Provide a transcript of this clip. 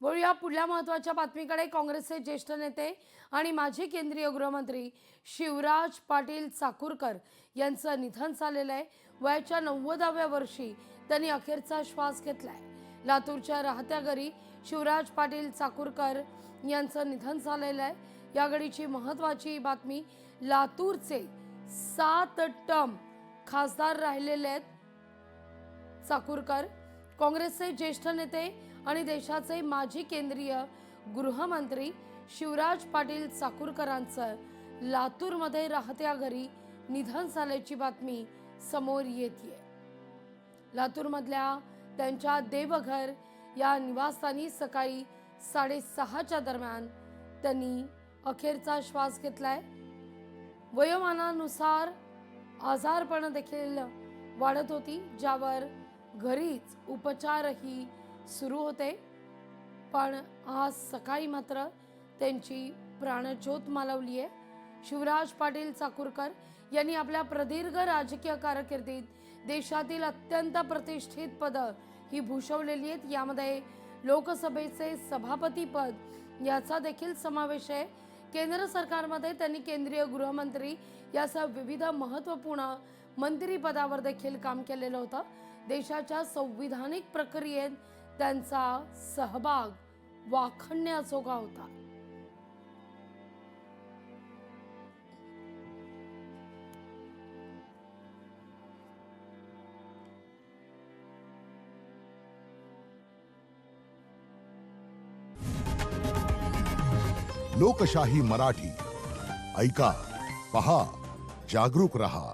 वळूया पुढल्या महत्त्वाच्या बातमीकडे। काँग्रेसचे ज्येष्ठ नेते आणि माजी केंद्रीय गृहमंत्री शिवराज पाटील चाकूरकर यांचं निधन झालेलं आहे। वयाच्या 90व्या वर्षी त्यांनी अखेरचा श्वास घेतलाय। लातूरच्या राहत्या घरी शिवराज पाटील चाकूरकर यांचं निधन झालेलं आहे। या घडीची महत्त्वाची बातमी, लातूरचे 7 टर्म खासदार राहिलेले आहेत चाकूरकर। काँग्रेसचे ज्येष्ठ नेते आणि देशाचे माजी केंद्रीय गृहमंत्री शिवराज पाटील चाकूरकरांचं लातूरमध्ये राहत्या घरी निधन झाल्याची बातमी समोर येते। लातूरमधल्या त्यांच्या देवघर या निवासस्थानी सकाळी 6:30च्या दरम्यान त्यांनी अखेरचा श्वास घेतलाय। वयोमानानुसार आजारपण देखील वाढत होती, ज्यावर घरीच उपचारही सुरू होते। पण आज सकाळी मात्र त्यांची प्राणज्योत मालवली आहे। शिवराज पाटील चाकूरकर यांनी आपल्या प्रदीर्घ राजकीय कारकिर्दीत देशातील अत्यंत प्रतिष्ठित पदं ही भूषवलेली आहेत। यामध्ये लोकसभेचे सभापती पद याचा देखील समावेश आहे। केंद्र सरकारमध्ये त्यांनी केंद्रीय गृहमंत्री यासह विविध महत्त्वपूर्ण मंत्रिपदावर देखील काम केलेलं होतं। देशाच्या संविधानिक प्रक्रियेत त्यांचा सहभाग वाखाणण्याजोगा होता। लोकशाही मराठी ऐका, पहा, जागरूक रहा।